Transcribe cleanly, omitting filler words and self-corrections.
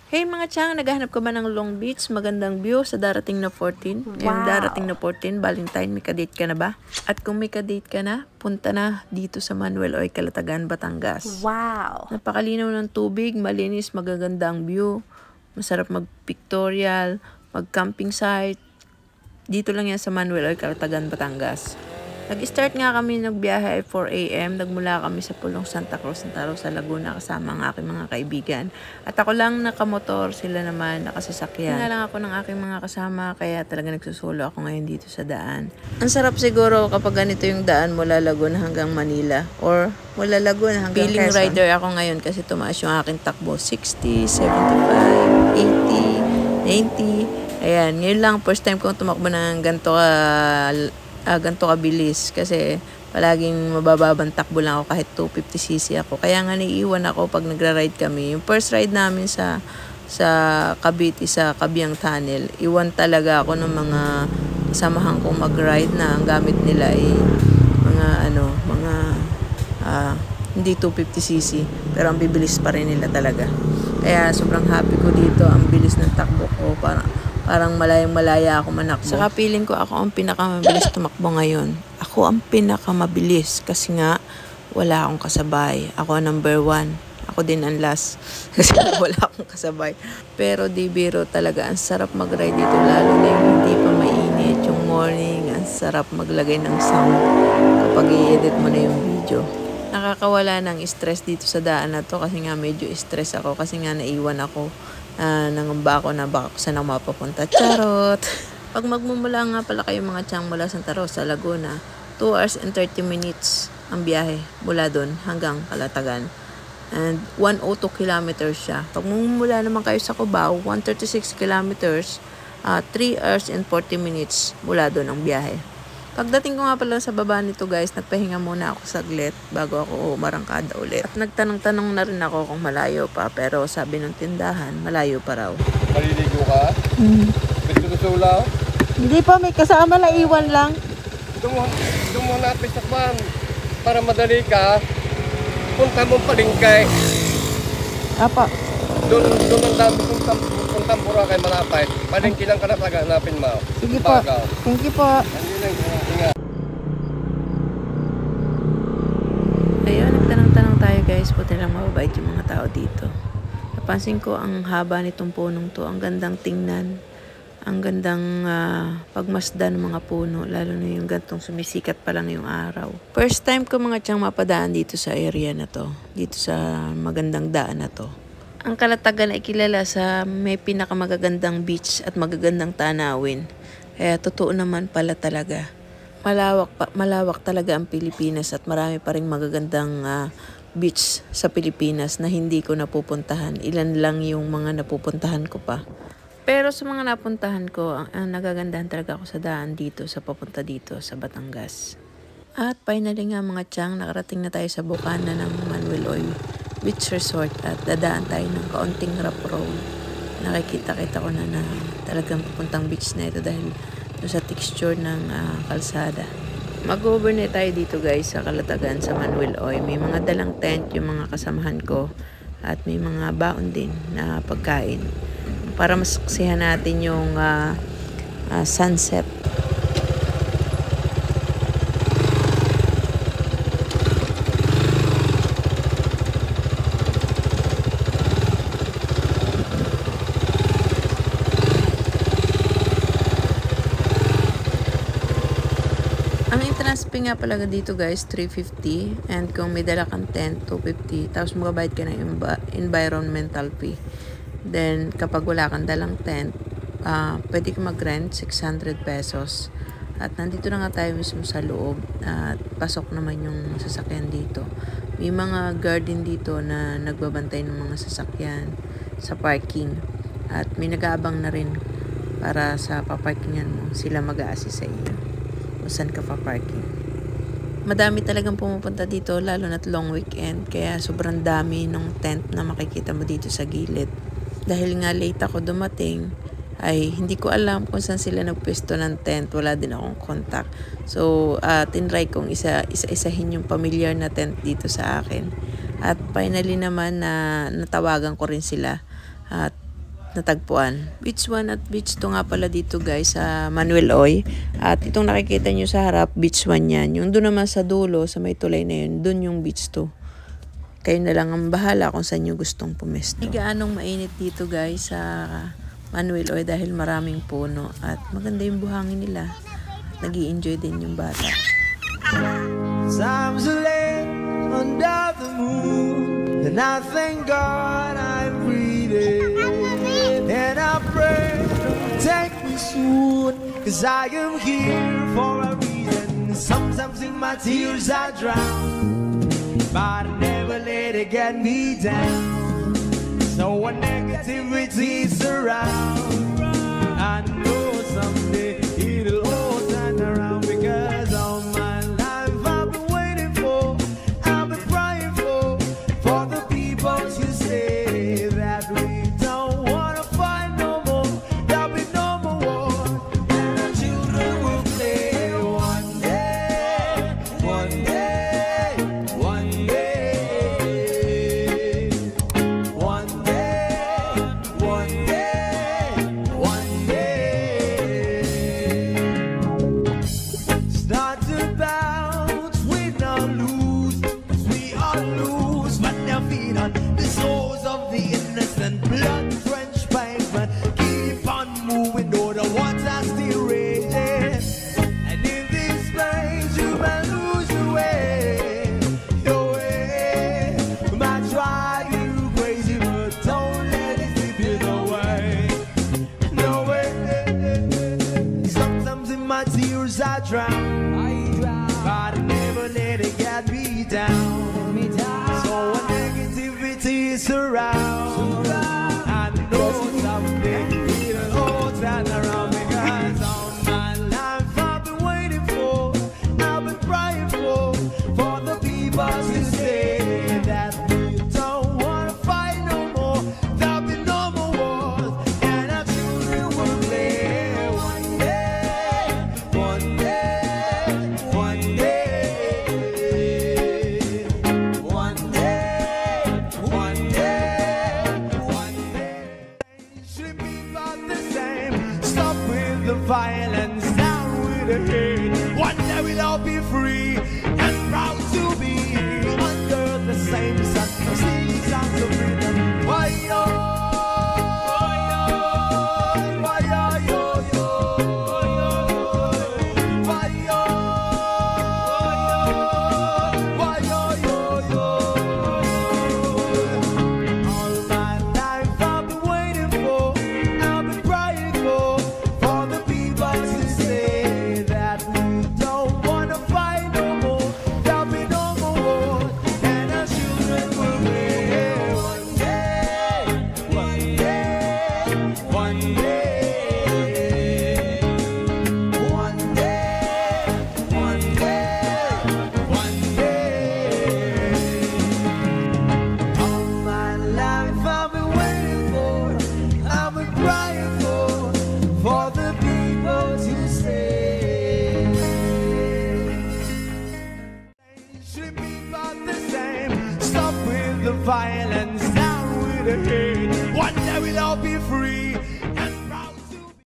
Hey mga chang, naghahanap ka ba ng Long Beach? Magandang view sa darating na 14. Ngayong darating na 14, Valentine, may kadate ka na ba? At kung may kadate ka na, punta na dito sa Manuel Oy, Calatagan, Batangas. Wow! Napakalinaw ng tubig, malinis, magaganda ang view. Masarap mag-pictorial, mag-camping site. Dito lang yan sa Manuel Oy, Calatagan, Batangas. Nag-start nga kami nagbiyahe ay 4 AM. Nagmula kami sa Pulong Santa Cruz, Santa Rosa, Laguna kasama ang aking mga kaibigan. At ako lang nakamotor, sila naman nakasasakyan. Nga lang ako ng aking mga kasama, kaya talaga nagsusulo ako ngayon dito sa daan. Ang sarap siguro kapag ganito yung daan mula Laguna hanggang Manila or mula Laguna hanggang Quezon. Feeling rider ako ngayon kasi tumaas yung aking takbo. 60, 75, 80, 90. Ayan, ngayon lang first time kong tumakbo ng ganito kabilis kasi palaging mabababang takbo lang ako kahit 250cc ako. Kaya nga naiiwan ako pag nagra-ride kami. Yung first ride namin sa Cavite, sa Cabiang Tunnel, iwan talaga ako ng mga samahan kong mag-ride na ang gamit nila ay hindi 250cc pero ang bibilis pa rin nila talaga. Kaya sobrang happy ko dito, ang bilis ng takbo ko, parang malayang-malaya ako manakbo. Saka feeling ko ako ang pinakamabilis tumakbo ngayon. Ako ang pinakamabilis kasi nga wala akong kasabay. Ako number 1. Ako din ang last kasi wala akong kasabay. Pero di biro talaga. Ang sarap mag-ride dito lalo na yung hindi pa mainit. Yung morning, ang sarap maglagay ng sound kapag i-edit mo na yung video. Nakakawala ng stress dito sa daan na to kasi nga medyo stress ako kasi nga naiwan ako. Nangamba ako na baka saan ako mapapunta. Charot! Pag magmumula nga pala kayo mga chang mula Santa Rosa, Laguna, 2 hours and 30 minutes ang biyahe mula doon hanggang Calatagan. And 102 kilometers siya. Pag magmumula naman kayo sa Cubao, 136 kilometers, 3 hours and 40 minutes mula doon ang biyahe. Pagdating ko nga pala sa baba nito guys, nagpahinga muna ako saglit bago ako marangkada ulit. At nagtanong-tanong na rin ako kung malayo pa, pero sabi ng tindahan, malayo pa raw. Maliligo ka? Gusto ulaw? Hindi pa, may kasama na iwan lang. Doon mo napis takban. Para madali ka, punta mo palingkay. Apa? Doon ang dami kung tampura kay malapay. Palingki lang ka na pag-hanapin mo. Sige po. Thank you po. Ayun, nagtanong-tanong tayo guys. Buti lang mababait yung mga tao dito. Napansin ko ang haba nitong punong to. Ang gandang tingnan. Ang gandang pagmasdan ng mga puno. Lalo na yung gantong sumisikat pa lang yung araw. First time ko mga tiyang mapadaan dito sa area na to. Dito sa magandang daan na to. Ang Calatagan ay kilala sa may pinakamagagandang beach at magagandang tanawin. Kaya totoo naman pala talaga. Malawak talaga ang Pilipinas at marami pa ring magagandang beach sa Pilipinas na hindi ko napupuntahan. Ilan lang yung mga napupuntahan ko pa. Pero sa mga napuntahan ko, ang nagagandahan talaga ako sa daan dito, sa papunta dito sa Batangas. At finally nga mga tiyang, nakarating na tayo sa bukana ng Manuel Oy Beach Resort at dadaan tayo ng kaunting rough road. Nakikita-kita ko na talagang papuntang beach na ito dahil sa texture ng kalsada. Mag-overnight tayo dito guys sa Calatagan sa Manuel Oy. May mga dalang tent yung mga kasamahan ko at may mga baon din na pagkain para masaksihan natin yung sunset. Ang entrance fee nga pala dito guys, 350. And kung may dala kang tent, 250. Tapos magabayad ka ng environmental fee. Then, kapag wala kang dalang tent, pwede ka mag-rent, 600 pesos. At nandito na nga tayo mismo sa loob. At pasok naman yung sasakyan dito. May mga garden dito na nagbabantay ng mga sasakyan sa parking. At may nag-aabang na rin para sa paparkingan mo. Sila mag-a-assist sa iyo kung saan ka pa-parking. Madami talagang pumupunta dito, lalo na't long weekend. Kaya sobrang dami ng tent na makikita mo dito sa gilid. Dahil nga late ako dumating, ay hindi ko alam kung saan sila nagpwesto ng tent. Wala din akong contact. So, tinry kong isa-isahin yung familiar na tent dito sa akin. At finally naman na natawagan ko rin sila. At natagpuan. Beach 1 at Beach 2 nga pala dito guys sa Manuel Oy. At itong nakikita nyo sa harap, Beach 1 yan. Yung doon naman sa dulo, sa may tulay na yun, doon yung Beach 2. Kayo na lang ang bahala kung saan nyo gustong pumesto. Hindi gaanong mainit dito guys sa Manuel Oy dahil maraming puno at maganda yung buhangin nila. Nag-i-enjoy din yung bata. Times are late under the moon, and I thank God I'm breathing. And I pray don't take me soon, 'cause I am here for a reason. Sometimes in my tears I drown, but I never let it get me down. So when negativity surround, I know someday it'll all turn around, because all my life I've been waiting for, I've been crying for the people to say that we don't wanna fight no more, there'll be no more war, and our children will play one day, one day, one day, one day, one day, one day. Start to bounce, we not lose, 'cause we all lose, but their feet on the souls of the innocent, blood-drenched pavement. Keep on moving, though the water still raging. And in this place, you may lose your way, your way. You might try you crazy, but don't let it slip you away. No way. Sometimes in my tears I drown, but I never let it get me down. So when negativity surrounds, I know someday it'll all turn around, because all my life I've been waiting for, I've been crying for the people to say that we don't wanna fight no more, there'll be no more wars, and our children will play one day, one day, one day, one day, one day, one day. Should be about the same. Stop with the violence, down with the hate. One day we'll all be free and proud to be under the same sun. Sing songs of freedom. Why yo? Why yo? Why yo? Why yo? All my life I've been waiting for, I've been crying for the people to say that we don't wanna fight no more, there'll be no more war, and our children will live one day, one day, one day, one day, one day, one day. All my life I've been waiting for, I've been crying for the people to say. Should be about the same. Stop with the violence, down with the hate.